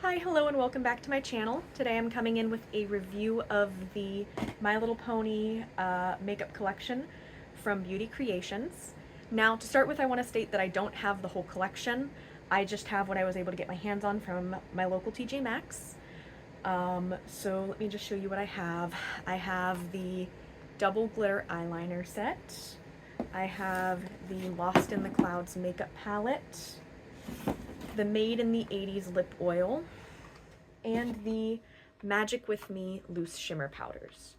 Hi, hello, and welcome back to my channel. Today I'm coming in with a review of the My Little Pony makeup collection from Beauty Creations. Now, to start with, I want to state that I don't have the whole collection. I just have what I was able to get my hands on from my local TJ Maxx. So let me just show you what I have. I have the double glitter eyeliner set. I have the Lost in the Clouds makeup palette, the Made in the 80s lip oil, and the Magic With Me loose shimmer powders.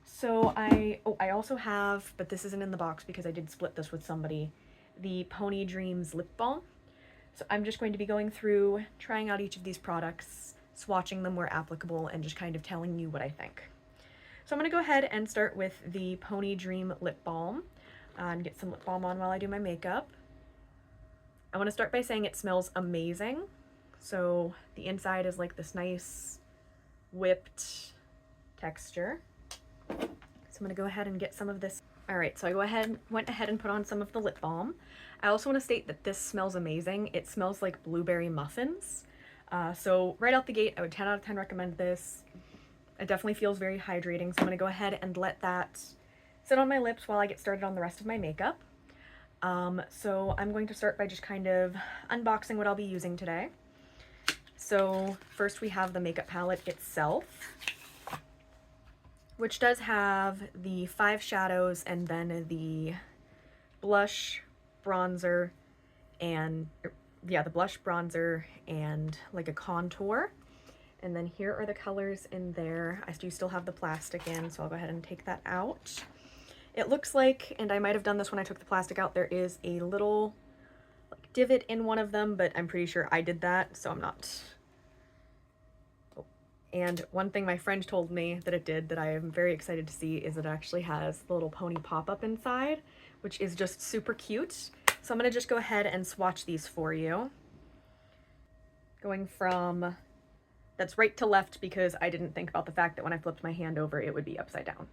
So I also have, but this isn't in the box because I did split this with somebody, the Pony Dreams lip balm. So I'm just going to be going through, trying out each of these products, swatching them where applicable, and just kind of telling you what I think. So I'm going to go ahead and start with the Pony Dream lip balm and get some lip balm on while I do my makeup. I want to start by saying it smells amazing. So the inside is like this nice whipped texture. So I'm gonna go ahead and get some of this. All right, so I went ahead and put on some of the lip balm. I also want to state that this smells amazing. It smells like blueberry muffins. So right out the gate, I would 10 out of 10 recommend this. It definitely feels very hydrating. So I'm gonna go ahead and let that sit on my lips while I get started on the rest of my makeup. So I'm going to start by just kind of unboxing what I'll be using today. So first we have the makeup palette itself, which does have the 5 shadows and then the blush, bronzer, and the blush, bronzer, and like a contour. And then here are the colors in there. I do still have the plastic in, so I'll go ahead and take that out. It looks like, and I might have done this when I took the plastic out, there is a little like divot in one of them, but I'm pretty sure I did that, so I'm not. And one thing my friend told me that it did that I am very excited to see is it actually has the little pony pop-up inside, which is just super cute. So I'm gonna just go ahead and swatch these for you. Going from, that's right to left because I didn't think about the fact that when I flipped my hand over, it would be upside down.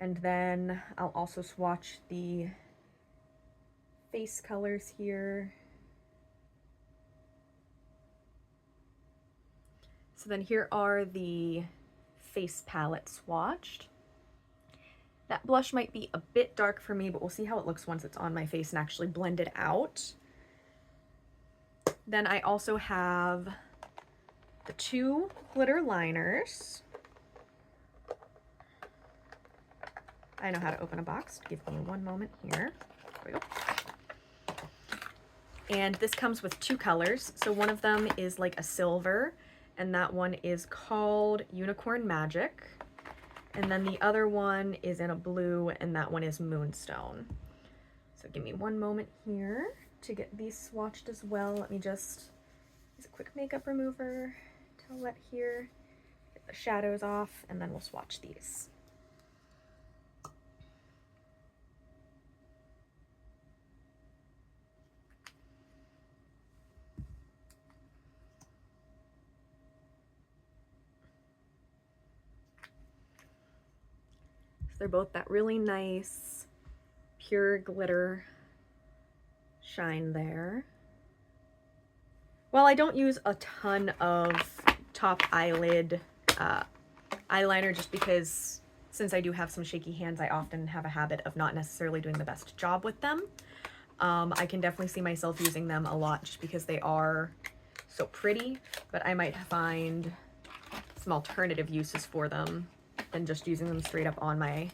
And then I'll also swatch the face colors here. So then here are the face palette swatched. That blush might be a bit dark for me, but we'll see how it looks once it's on my face and actually blended out. Then I also have the 2 glitter liners. I know how to open a box. Give me one moment here. There we go. And this comes with 2 colors. So one of them is like a silver, and that one is called Unicorn Magic. And then the other one is in a blue, and that one is Moonstone. So give me one moment here to get these swatched as well. Let me just use a quick makeup remover to wet here, get the shadows off, and then we'll swatch these. They're both that really nice, pure glitter shine there. While I don't use a ton of top eyelid eyeliner just because since I do have some shaky hands, I often have a habit of not necessarily doing the best job with them. I can definitely see myself using them a lot just because they are so pretty, but I might find some alternative uses for them than just using them straight up on my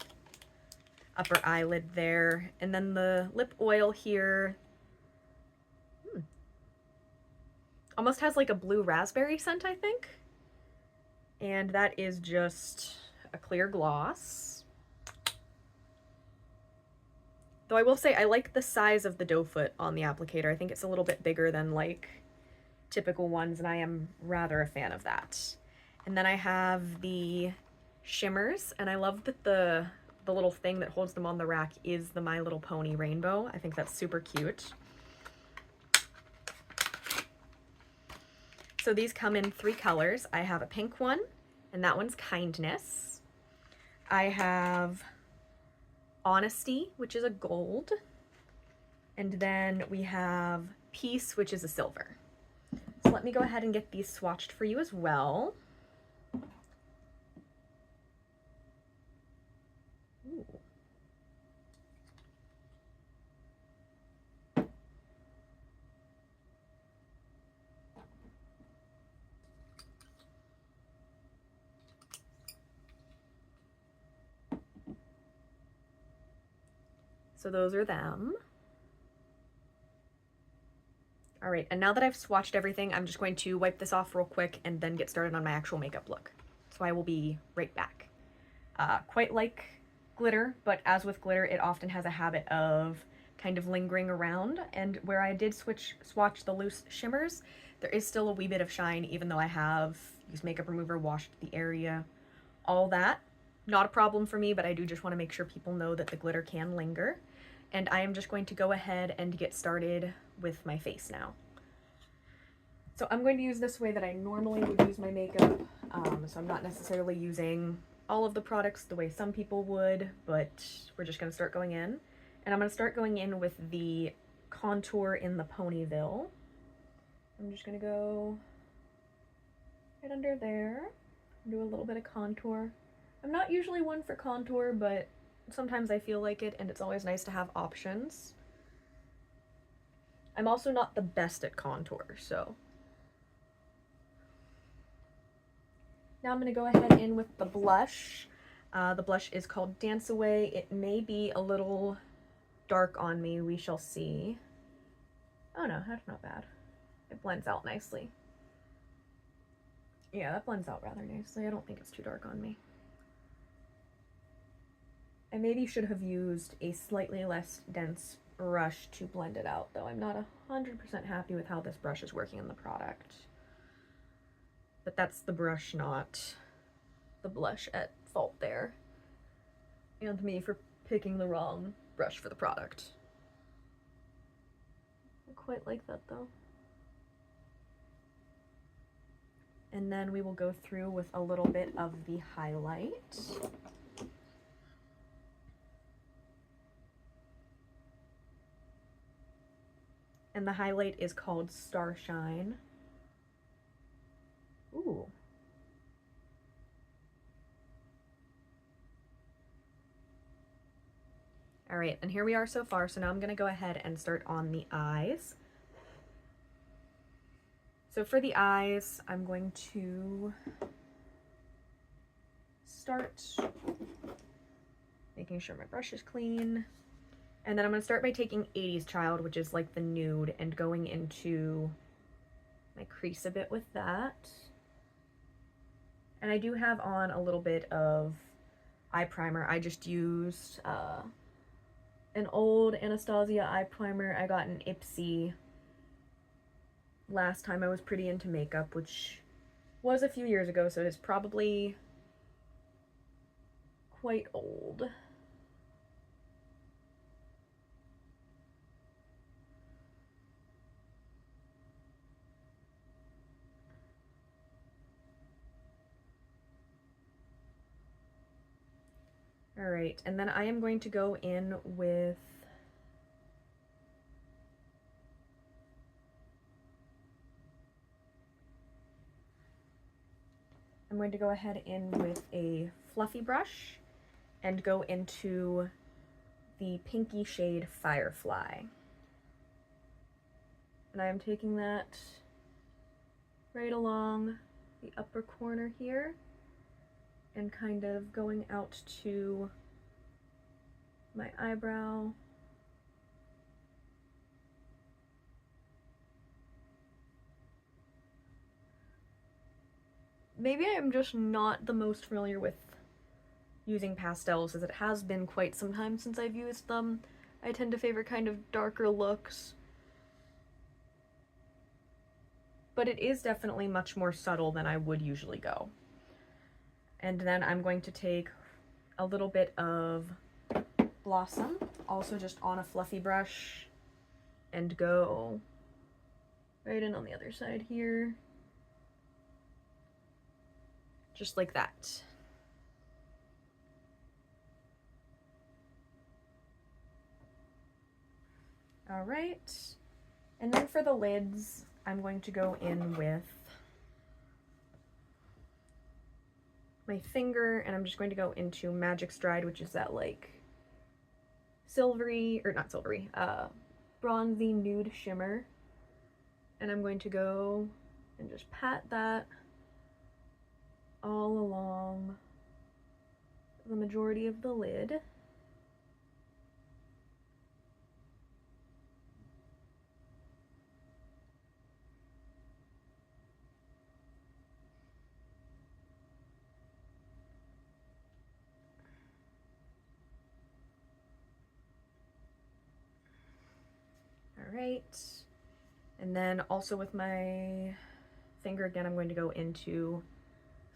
upper eyelid there. And then the lip oil here almost has like a blue raspberry scent, I think. And that is just a clear gloss. Though I will say I like the size of the doe foot on the applicator. I think it's a little bit bigger than like typical ones, and I am rather a fan of that. And then I have the shimmers, and I love that the little thing that holds them on the rack is the My Little Pony rainbow. I think that's super cute. So these come in 3 colors. I have a pink one, and that one's Kindness. I have Honesty, which is a gold. And then we have Peace, which is a silver. So let me go ahead and get these swatched for you as well. Ooh. So those are them. All right, and now that I've swatched everything, I'm just going to wipe this off real quick and then get started on my actual makeup look. So I will be right back. Quite like glitter, but as with glitter, it often has a habit of kind of lingering around, and where I did swatch the loose shimmers, there is still a wee bit of shine, even though I have used makeup remover, washed the area, all that. Not a problem for me, but I do just want to make sure people know that the glitter can linger. And I am just going to go ahead and get started with my face now. So I'm going to use this way that I normally would use my makeup. So I'm not necessarily using all of the products the way some people would, but we're just going to start going in. And I'm going to start going in with the contour in the Ponyville. I'm just going to go right under there, do a little bit of contour. I'm not usually one for contour, but sometimes I feel like it, and it's always nice to have options. I'm also not the best at contour, so. Now I'm going to go ahead in with the blush. The blush is called Dance Away. It may be a little dark on me, we shall see. Oh no, that's not bad. It blends out nicely. Yeah, that blends out rather nicely. I don't think it's too dark on me. I maybe should have used a slightly less dense brush to blend it out, though I'm not 100% happy with how this brush is working in the product. But that's the brush, not the blush at fault there. And me for picking the wrong brush for the product. I quite like that though. And then we will go through with a little bit of the highlight. And the highlight is called Starshine. Ooh. All right, and here we are so far. So now I'm gonna go ahead and start on the eyes. So for the eyes, I'm going to start making sure my brush is clean. And then I'm gonna start by taking 80s Child, which is like the nude, and going into my crease a bit with that. And I do have on a little bit of eye primer. I just used an old Anastasia eye primer I got in Ipsy last time I was pretty into makeup, which was a few years ago, so it's probably quite old. All right, and then I am going to go in with I'm going to go ahead in with a fluffy brush and go into the pinky shade Firefly. And I am taking that right along the upper corner here and kind of going out to my eyebrow. Maybe I'm just not the most familiar with using pastels, as it has been quite some time since I've used them. I tend to favor kind of darker looks. But it is definitely much more subtle than I would usually go. And then I'm going to take a little bit of Blossom, also just on a fluffy brush, and go right in on the other side here. Just like that. All right. And then for the lids, I'm going to go in with my finger, and I'm just going to go into Magic Stride, which is that like silvery, or not silvery, bronzy nude shimmer. And I'm going to go and just pat that all along the majority of the lid. All right. And then also with my finger again, I'm going to go into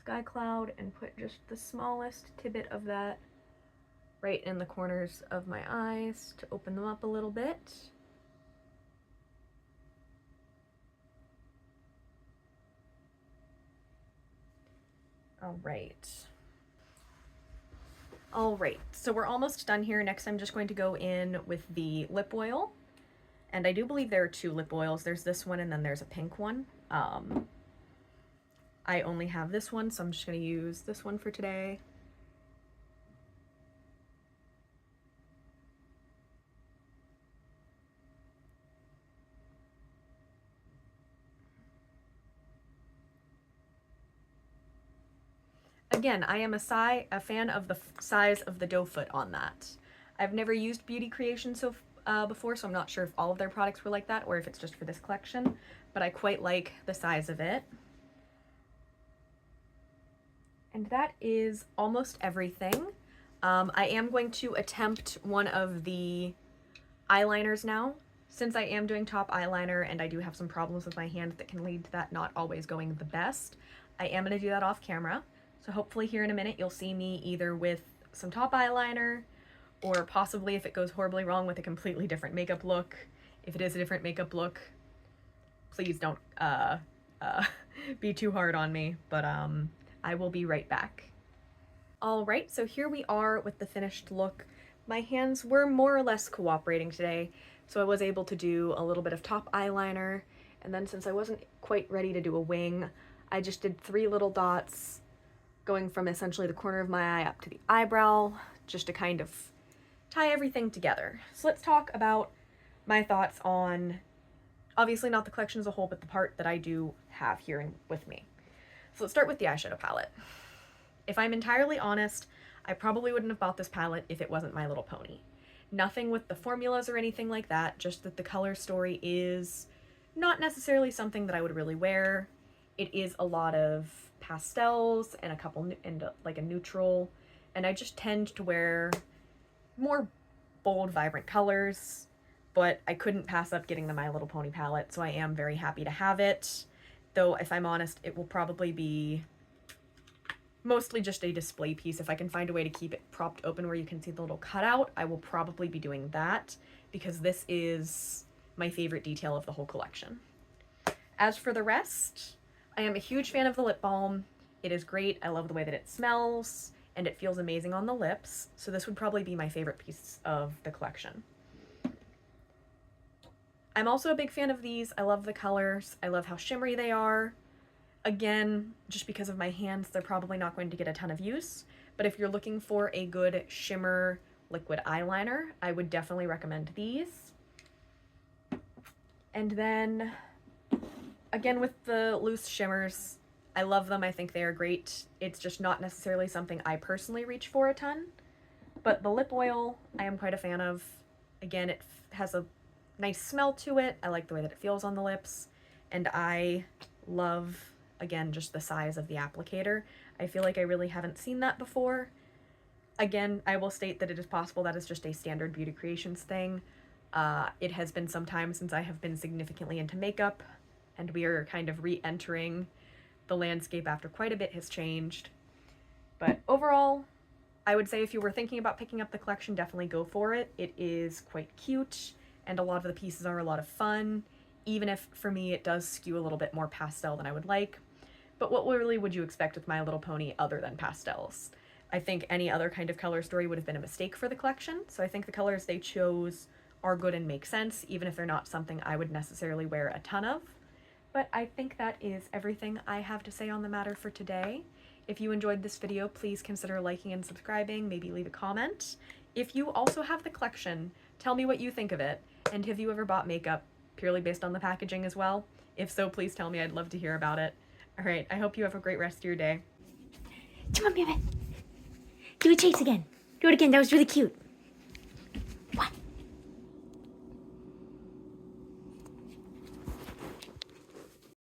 Sky Cloud and put just the smallest tidbit of that right in the corners of my eyes to open them up a little bit. All right. All right, so we're almost done here. Next, I'm just going to go in with the lip oil. And I do believe there are two lip oils. There's this one and then there's a pink one. I only have this one, so I'm just going to use this one for today. Again, I am a fan of the size of the doe foot on that. I've never used Beauty Creation before, so I'm not sure if all of their products were like that or if it's just for this collection, but I quite like the size of it. And that is almost everything. I am going to attempt one of the eyeliners now. Since I am doing top eyeliner and I do have some problems with my hand that can lead to that not always going the best, I am going to do that off camera. So hopefully here in a minute you'll see me either with some top eyeliner or possibly, if it goes horribly wrong, with a completely different makeup look. If it is a different makeup look, please don't be too hard on me, but I will be right back. All right, so here we are with the finished look. My hands were more or less cooperating today, so I was able to do a little bit of top eyeliner, and then since I wasn't quite ready to do a wing, I just did 3 little dots going from essentially the corner of my eye up to the eyebrow, just to kind of tie everything together. So let's talk about my thoughts on, obviously not the collection as a whole, but the part that I do have here with me. So let's start with the eyeshadow palette. If I'm entirely honest, I probably wouldn't have bought this palette if it wasn't My Little Pony. Nothing with the formulas or anything like that, just that the color story is not necessarily something that I would really wear. It is a lot of pastels and a couple, and like a neutral, and I just tend to wear more bold, vibrant colors, but I couldn't pass up getting the My Little Pony palette, so I am very happy to have it. Though, if I'm honest, it will probably be mostly just a display piece. If I can find a way to keep it propped open where you can see the little cutout, I will probably be doing that, because this is my favorite detail of the whole collection. As for the rest, I am a huge fan of the lip balm. It is great. I love the way that it smells, and it feels amazing on the lips, so this would probably be my favorite piece of the collection. I'm also a big fan of these. I love the colors. I love how shimmery they are. Again, just because of my hands, they're probably not going to get a ton of use, but if you're looking for a good shimmer liquid eyeliner, I would definitely recommend these. And then, again, with the loose shimmers, I love them. I think they are great. It's just not necessarily something I personally reach for a ton, but the lip oil I am quite a fan of. Again, it has a nice smell to it. I like the way that it feels on the lips, and I love, again, just the size of the applicator. I feel like I really haven't seen that before. Again, I will state that it is possible that is just a standard Beauty Creations thing. It has been some time since I have been significantly into makeup, and we are kind of re-entering the landscape after quite a bit has changed. But overall, I would say if you were thinking about picking up the collection, definitely go for it. It is quite cute, and a lot of the pieces are a lot of fun, even if, for me, it does skew a little bit more pastel than I would like. But what really would you expect with My Little Pony other than pastels? I think any other kind of color story would have been a mistake for the collection, so I think the colors they chose are good and make sense, even if they're not something I would necessarily wear a ton of. But I think that is everything I have to say on the matter for today. If you enjoyed this video, please consider liking and subscribing, maybe leave a comment. If you also have the collection, tell me what you think of it. And have you ever bought makeup purely based on the packaging as well? If so, please tell me. I'd love to hear about it. All right, I hope you have a great rest of your day. Come on, baby. Do a chase again. Do it again. That was really cute.